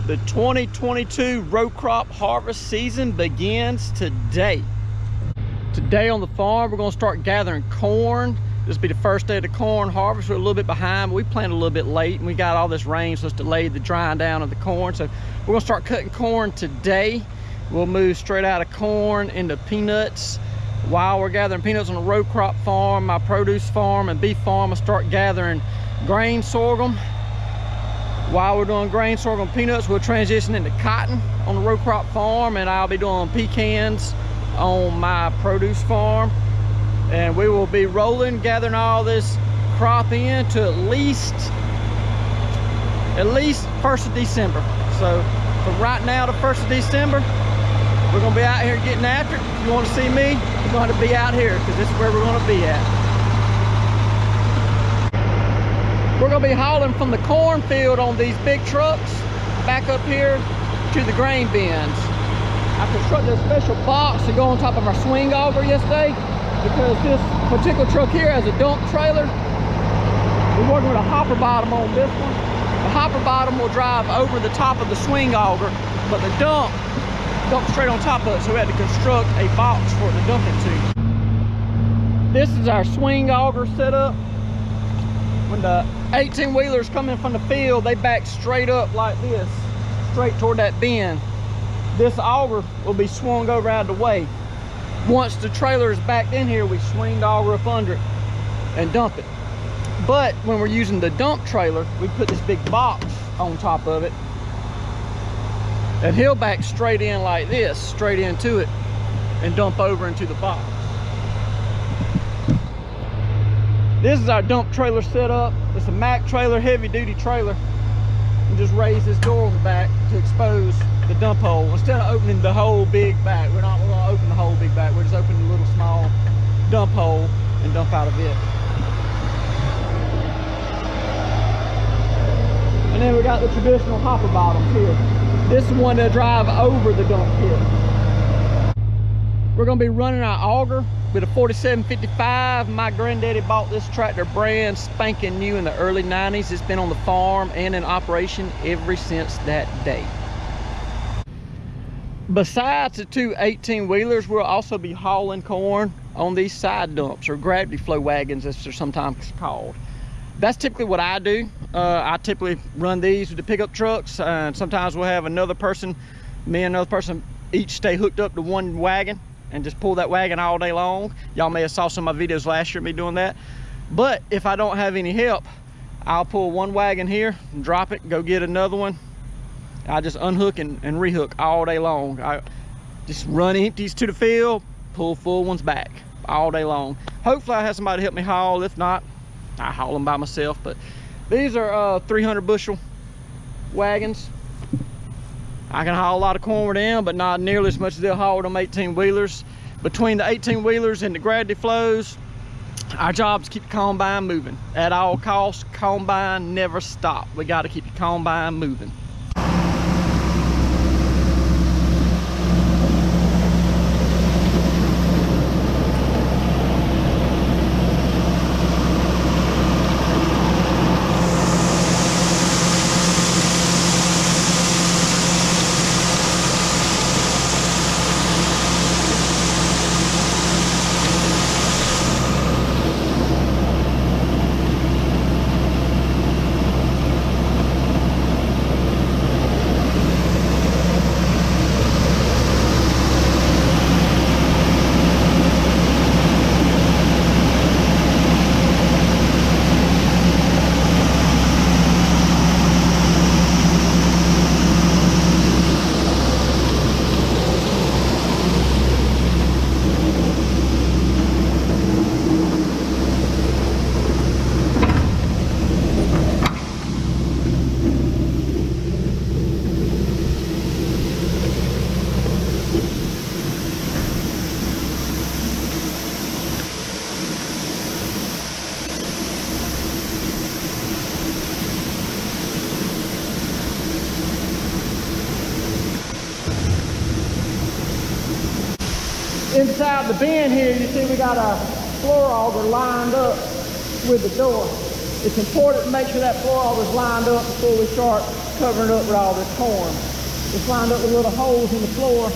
The 2022 row crop harvest season begins today. Today on the farm, we're gonna start gathering corn. This will be the first day of the corn harvest. We're a little bit behind, but we planted a little bit late and we got all this rain, so it's delayed the drying down of the corn. So we're gonna start cutting corn today. We'll move straight out of corn into peanuts. While we're gathering peanuts on the row crop farm, my produce farm and beef farm, I'll start gathering grain sorghum. While we're doing grain sorghum peanuts, we'll transition into cotton on the row crop farm, and I'll be doing pecans on my produce farm. And we will be rolling, gathering all this crop in to at least 1st of December. So from right now to 1st of December, we're gonna be out here getting after it. If you want to see me, you're going to be out here because this is where we're going to be at. We're going to be hauling from the cornfield on these big trucks back up here to the grain bins. I constructed a special box to go on top of our swing auger yesterday because this particular truck here has a dump trailer. We're working with a hopper bottom on this one. The hopper bottom will drive over the top of the swing auger, but the dump straight on top of it, so we had to construct a box for it to dump into. This is our swing auger setup. When the 18-wheelers come in from the field, they back straight up like this, straight toward that bin. This auger will be swung over out of the way. Once the trailer is backed in here, we swing the auger up under it and dump it. But when we're using the dump trailer, we put this big box on top of it, and he'll back straight in like this, straight into it, and dump over into the box. This is our dump trailer setup. It's a Mack trailer, heavy duty trailer. And just raise this door on the back to expose the dump hole. Instead of opening the whole big back, we're not gonna open the whole big back. We're just opening a little small dump hole and dump out of it. And then we got the traditional hopper bottoms here. This is one that drive over the dump pit. We're gonna be running our auger with a 4755. My granddaddy bought this tractor brand spanking new in the early 90s. It's been on the farm and in operation ever since that day. Besides the two 18-wheelers, we'll also be hauling corn on these side dumps, or gravity flow wagons as they're sometimes called. That's typically what I do. I typically run these with the pickup trucks, and sometimes we'll have another person, me and another person, each stay hooked up to one wagon and just pull that wagon all day long. Y'all may have saw some of my videos last year me doing that. But if I don't have any help, I'll pull one wagon here and drop it, go get another one. I just unhook and rehook all day long. I just run empties to the field, pull full ones back all day long. Hopefully I have somebody help me haul. If not, I haul them by myself. But these are 300 bushel wagons. I can haul a lot of corn with them, but not nearly as much as they'll haul with them 18-wheelers. Between the 18-wheelers and the gravity flows, our job is to keep the combine moving. At all costs, combine never stop. We got to keep the combine moving. Inside the bin here, you see we got a floor auger lined up with the door. It's important to make sure that floor auger is lined up before we start covering it up with all this corn. It's lined up with little holes in the floor.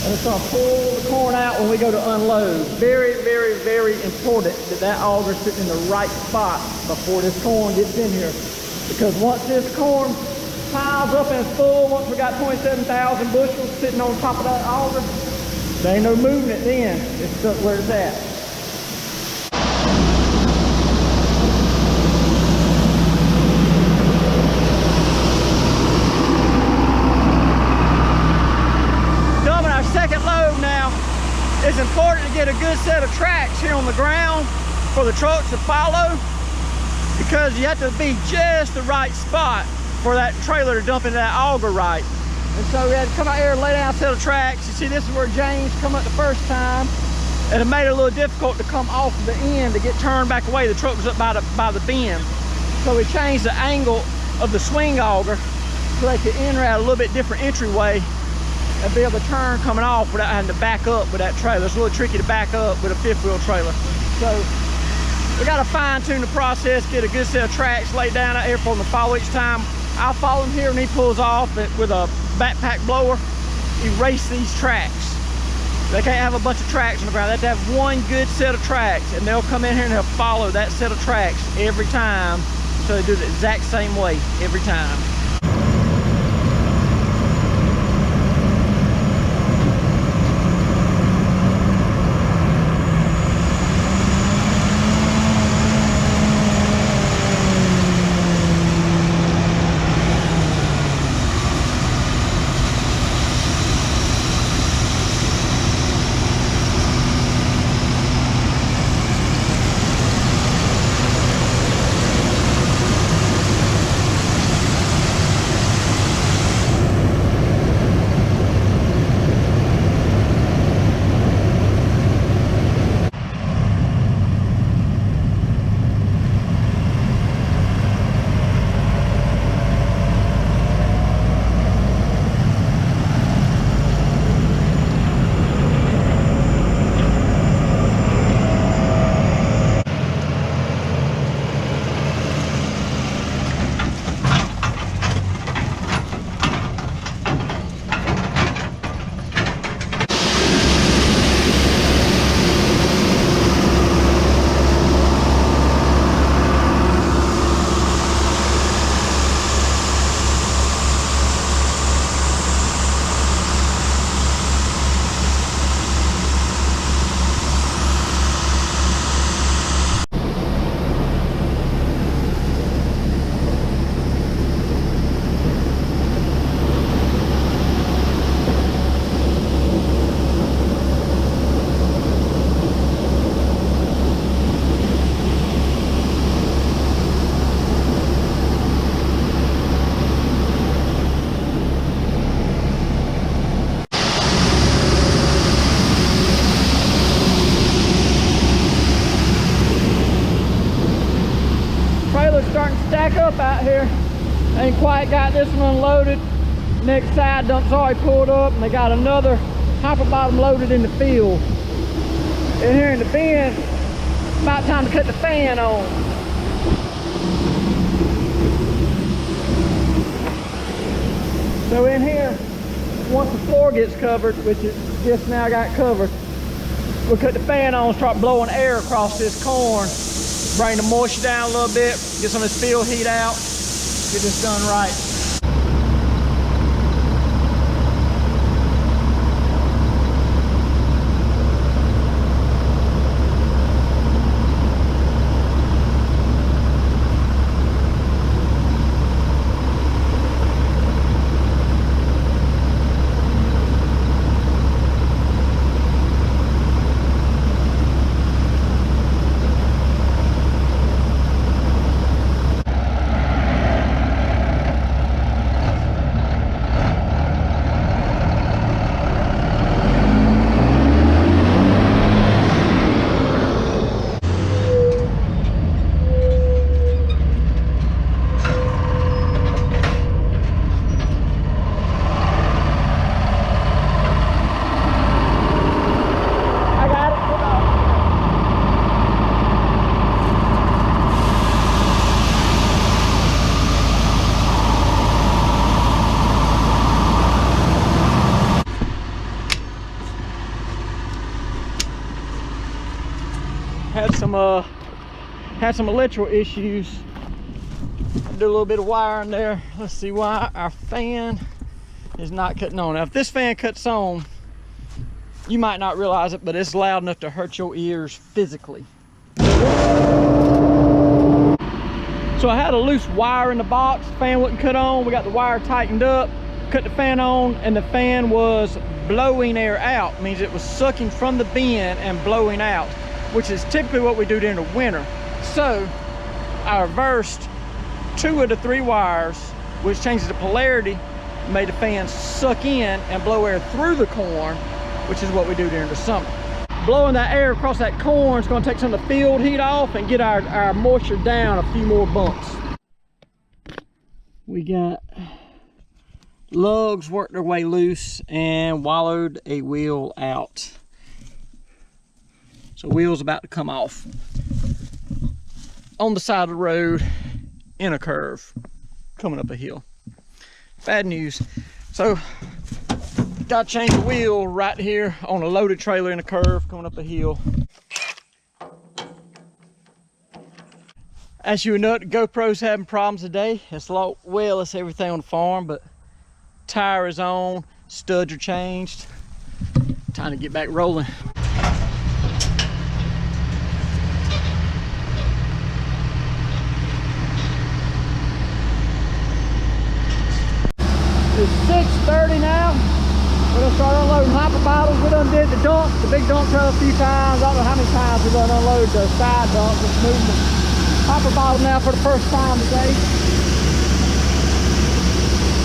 And it's gonna pull the corn out when we go to unload. Very, very, very important that that auger's sitting in the right spot before this corn gets in here. Because once this corn piles up and it's full, once we got 27,000 bushels sitting on top of that auger, there ain't no moving it then. It's stuck where it's at. Second load now. It's important to get a good set of tracks here on the ground for the trucks to follow, because you have to be just the right spot for that trailer to dump into that auger right. And so we had to come out here and lay down a set of tracks. You see, this is where James come up the first time, and it made it a little difficult to come off the end to get turned back away. The truck was up by the bend. So we changed the angle of the swing auger so they could enter at a little bit different entryway and be able to turn coming off without having to back up with that trailer. It's really tricky to back up with a fifth wheel trailer. So we got to fine tune the process, get a good set of tracks laid down out here for him to follow each time. I'll follow him here and he pulls off with a backpack blower, erase these tracks. They can't have a bunch of tracks on the ground. They have to have one good set of tracks, and they'll come in here and they'll follow that set of tracks every time. So they do it the exact same way every time. Starting to stack up out here. Ain't quite got this one unloaded. Next side dump's already pulled up, and they got another hopper bottom loaded in the field. And here in the bin, about time to cut the fan on. So in here, once the floor gets covered, which it just now got covered, we'll cut the fan on, start blowing air across this corn. Bring the moisture down a little bit, get some of this field heat out, get this done right. had some electrical issues. Do a little bit of wiring there. Let's see why our fan is not cutting on. Now, if this fan cuts on, you might not realize it, but it's loud enough to hurt your ears physically. So I had a loose wire in the box. The fan wouldn't cut on. We got the wire tightened up, cut the fan on, and the fan was blowing air out. It means it was sucking from the bin and blowing out, which is typically what we do during the winter. So I reversed 2 of the 3 wires, which changes the polarity, made the fan suck in and blow air through the corn, which is what we do during the summer. Blowing that air across that corn is going to take some of the field heat off and get our moisture down a few more bumps. We got lugs worked their way loose and wallowed a wheel out. So wheel's about to come off on the side of the road in a curve coming up a hill. Bad news. So got to change the wheel right here on a loaded trailer in a curve coming up a hill. As you know, the GoPro's having problems today. It's it's everything on the farm, but tire is on, studs are changed. Time to get back rolling. It's 6:30 now. We're gonna start unloading hopper bottles. We done did the dump, the big dump truck a few times. I don't know how many times we done unload the side dump. Just moving the hopper bottle now for the first time today.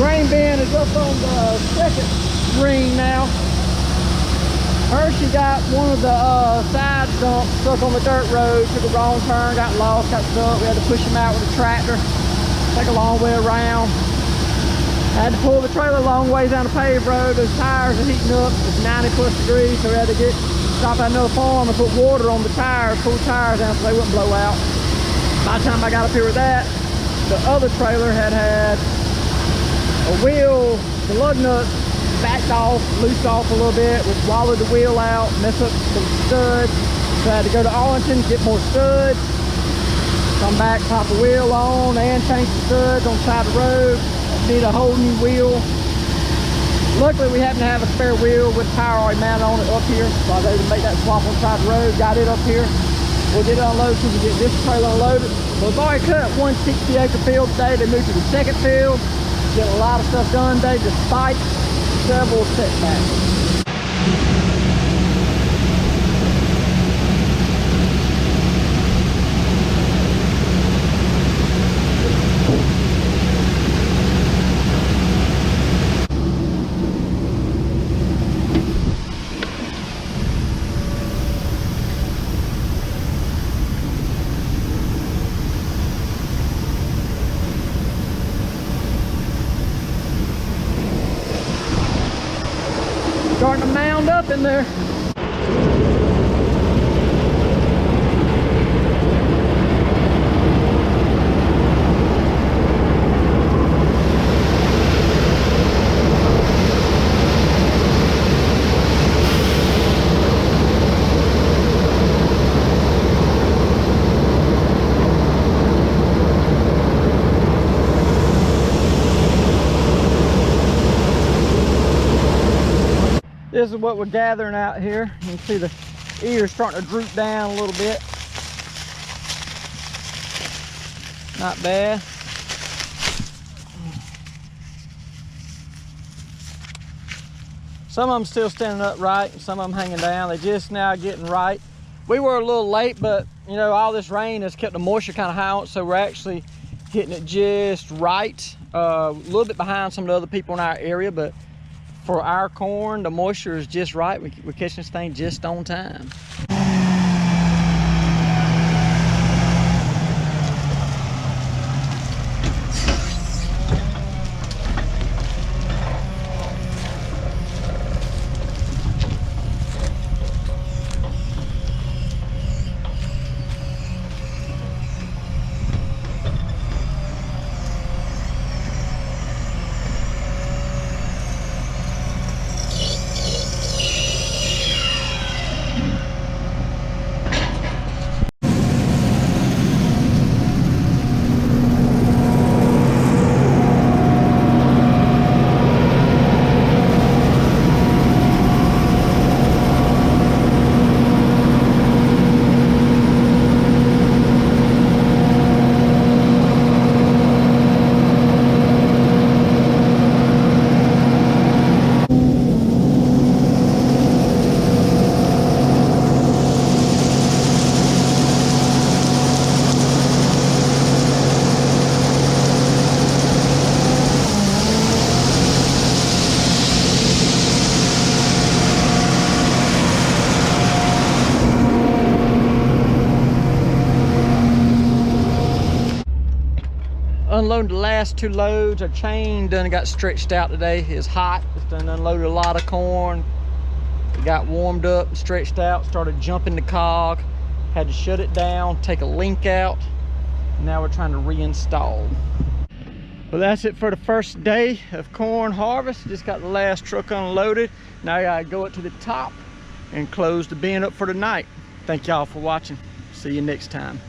Grain bin is up on the second ring now. Hershey got one of the side dumps stuck on the dirt road, took a wrong turn, got lost, got stuck. We had to push him out with a tractor, take a long way around. Had to pull the trailer a long ways down the paved road. Those tires are heating up. It's 90+ degrees, so we had to stop at another farm and put water on the tires, cool tires down so they wouldn't blow out. By the time I got up here with that, the other trailer had a wheel, the lug nut backed off, loosed off a little bit, which wallowed the wheel out, messed up the studs. So I had to go to Arlington, get more studs, come back, pop the wheel on, and change the studs on the side of the road. Need a whole new wheel. Luckily we happen to have a spare wheel with power already mounted on it up here, so I was able to make that swap on the side of the road, got it up here. We'll get it unloaded so we can get this trailer unloaded. But we've already cut 1 60-acre field today. They moved to the second field. Getting a lot of stuff done today despite several setbacks. Starting to mound up in there. This is what we're gathering out here. You can see the ears starting to droop down a little bit. Not bad. Some of them still standing upright, and some of them hanging down. They're just now getting right. We were a little late, but you know, all this rain has kept the moisture kind of high on it, so we're actually hitting it just right. A little bit behind some of the other people in our area, but for our corn, the moisture is just right. We're catching this thing just on time. unloading the last 2 loads. Our chain done got stretched out today. It's hot. It's done unloaded a lot of corn. It got warmed up and stretched out, started jumping the cog. Had to shut it down, take a link out. Now we're trying to reinstall. Well, that's it for the first day of corn harvest. Just got the last truck unloaded. Now I gotta go up to the top and close the bin up for the night. Thank y'all for watching. See you next time.